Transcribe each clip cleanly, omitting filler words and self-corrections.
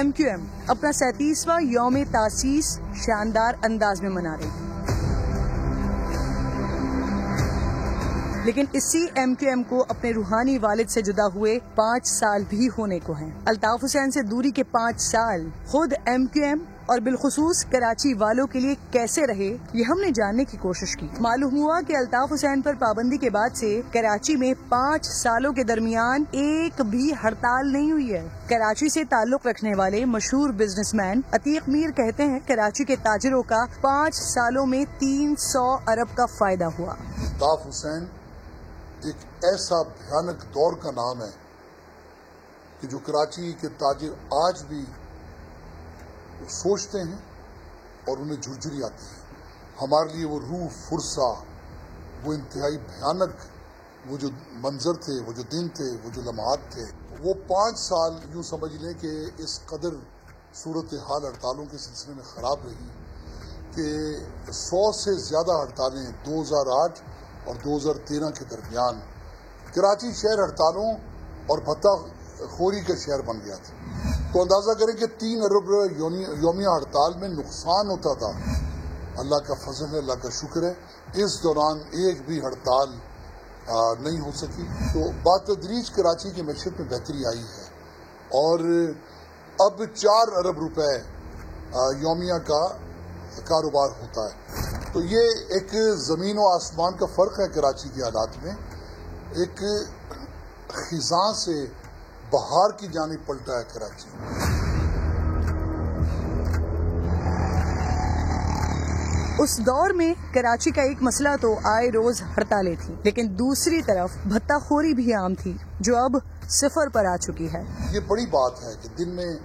MQM अपना 37वां यौम तासीस शानदार अंदाज में मना रही है, लेकिन इसी MQM को अपने रूहानी वालिद से जुदा हुए 5 साल भी होने को हैं। अल्ताफ हुसैन से दूरी के 5 साल खुद MQM और बिलखुसूस कराची वालों के लिए कैसे रहे, ये हमने जानने की कोशिश की। मालूम हुआ कि अल्ताफ हुसैन पर पाबंदी के बाद से कराची में 5 सालों के दरमियान एक भी हड़ताल नहीं हुई है। कराची से ताल्लुक रखने वाले मशहूर बिजनेसमैन अतीक मीर कहते हैं कराची के ताजिरों का 5 सालों में 300 अरब का फायदा हुआ। अल्ताफ हुसैन एक ऐसा भयानक दौर का नाम है कि जो कराची के ताजिर आज भी सोचते हैं और उन्हें झुरझुरी आती है। हमारे लिए वो रूह फुरसा, वो इंतहाई भयानक वो जो मंजर थे, वो जो दिन थे, वो जो लम्हात थे, वो 5 साल यूँ समझ लें कि इस कदर सूरत हाल हड़तालों के सिलसिले में ख़राब रही कि 100 से ज़्यादा हड़तालें 2008 और 2013 के दरमियान कराची शहर हड़तालों और भत्ता खोरी का शहर बन गया था। तो अंदाज़ा करें कि 3 अरब यौमिया हड़ताल में नुकसान होता था। अल्लाह का फजल है, अल्लाह का शुक्र है, इस दौरान एक भी हड़ताल नहीं हो सकी। तो बातदरीज कराची की मैशत में बेहतरी आई है और अब 4 अरब रुपए यौमिया का कारोबार होता है। तो ये एक ज़मीन व आसमान का फ़र्क है कराची के हालात में। एक खिज़ां से बहार की जानिब पलटा है कराची। उस दौर में कराची का एक मसला तो आए रोज हड़तालें थी, लेकिन दूसरी तरफ भत्ताखोरी भी आम थी जो अब 0 पर आ चुकी है। ये बड़ी बात है कि दिन में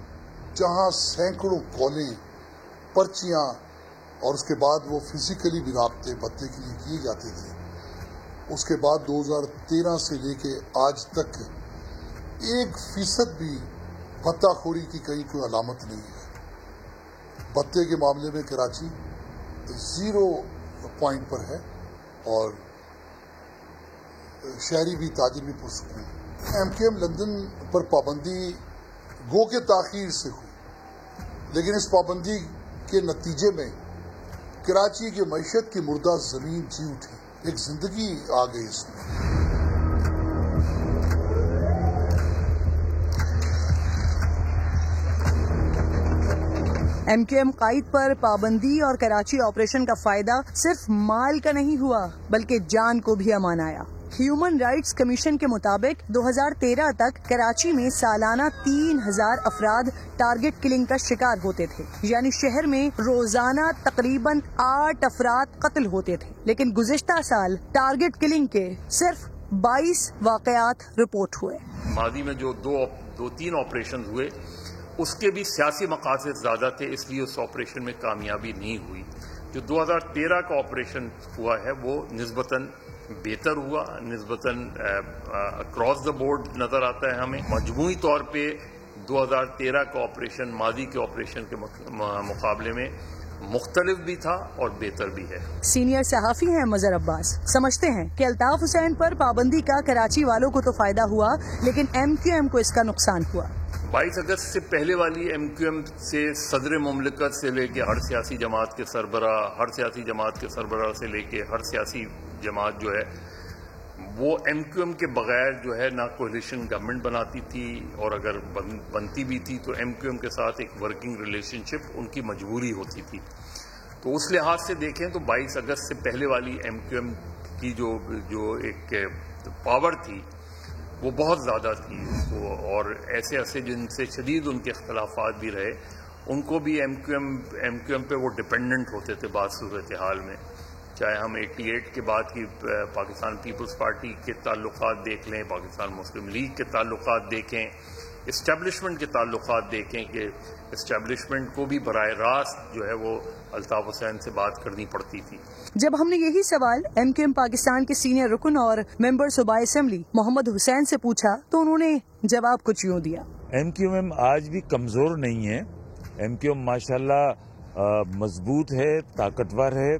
जहां सैकड़ों कॉलें, पर्चियां और उसके बाद वो फिजिकली भी राब्ते भत्ते के लिए किए जाते थे, उसके बाद 2013 से लेके आज तक 1% भी भत्ताखोरी की कहीं कोई अलामत नहीं है। भत्ते के मामले में कराची 0 पॉइंट पर है और शहरी भी ताजिर भी पुरसुकून है। MQM लंदन पर पाबंदी गो के ताखीर से हुई, लेकिन इस पाबंदी के नतीजे में कराची की मईशत की मुर्दा जमीन जी उठी, एक जिंदगी आ गई इसमें। MQM कायद पर पाबंदी और कराची ऑपरेशन का फायदा सिर्फ माल का नहीं हुआ बल्कि जान को भी अमान आया। ह्यूमन राइट्स कमीशन के मुताबिक 2013 तक कराची में सालाना 3000 अफराद टारगेट किलिंग का शिकार होते थे, यानी शहर में रोजाना तकरीबन 8 अफराद कत्ल होते थे। लेकिन गुज़िश्ता साल टारगेट किलिंग के सिर्फ 22 वाक़यात रिपोर्ट हुए। मादी में जो 2-3 ऑपरेशन हुए उसके भी सियासी मकासद ज़्यादा थे, इसलिए उस ऑपरेशन में कामयाबी नहीं हुई। जो 2013 का ऑपरेशन हुआ है वो निस्बतन बेहतर हुआ, निस्बतन अक्रॉस द बोर्ड नज़र आता है हमें। मजमूई तौर पे 2013 का ऑपरेशन मादी के ऑपरेशन के मुकाबले में मुख्तलिफ भी था और बेहतर भी है। सीनियर सहाफ़ी हैं मजहर अब्बास, समझते हैं कि अल्ताफ हुसैन पर पाबंदी का कराची वालों को तो फायदा हुआ, लेकिन MQM को इसका नुकसान हुआ। 22 अगस्त से पहले वाली MQM से सदर मुमलिकत से लेके हर सियासी जमात के सरबराह, हर सियासी जमात के सरबराह से लेके हर सियासी जमात जो है वो MQM के बगैर जो है ना कोलिशन गवर्नमेंट बनाती थी, और अगर बनती भी थी तो MQM के साथ एक वर्किंग रिलेशनशिप उनकी मजबूरी होती थी। तो उस लिहाज से देखें तो 22 अगस्त से पहले वाली MQM की जो एक पावर थी वो बहुत ज़्यादा थी, और ऐसे जिनसे शदीद उनके इख्तलाफात भी रहे उनको भी MQM पे वो डिपेंडेंट होते थे बाद सूरत हाल में। चाहे हम 88 के बाद की पाकिस्तान पीपल्स पार्टी के ताल्लुकात देख लें, पाकिस्तान मुस्लिम लीग के ताल्लुकात देखें, इस्टेब्लिशमेंट के ताल्लुकात देखें कि इस्टेब्लिशमेंट को भी बराह रास्त जो है वो अल्ताफ हुसैन से बात करनी पड़ती थी। जब हमने यही सवाल MQM पाकिस्तान के सीनियर रुकन और मेंबर सूबाई असेंबली मोहम्मद हुसैन से पूछा तो उन्होंने जवाब कुछ यूँ दिया। MQM आज भी कमज़ोर नहीं है। MQM माशाल्लाह मजबूत है, ताकतवर है,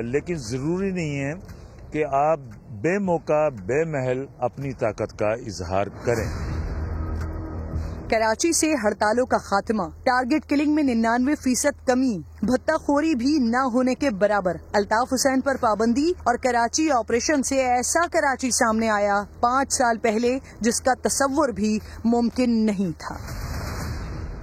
लेकिन ज़रूरी नहीं है कि आप बेमौका बेमहल अपनी ताकत का इजहार करें। कराची से हड़तालों का खात्मा, टारगेट किलिंग में 99% कमी, भत्ता खोरी भी न होने के बराबर, अल्ताफ हुसैन पर पाबंदी और कराची ऑपरेशन से ऐसा कराची सामने आया 5 साल पहले जिसका तसव्वुर भी मुमकिन नहीं था।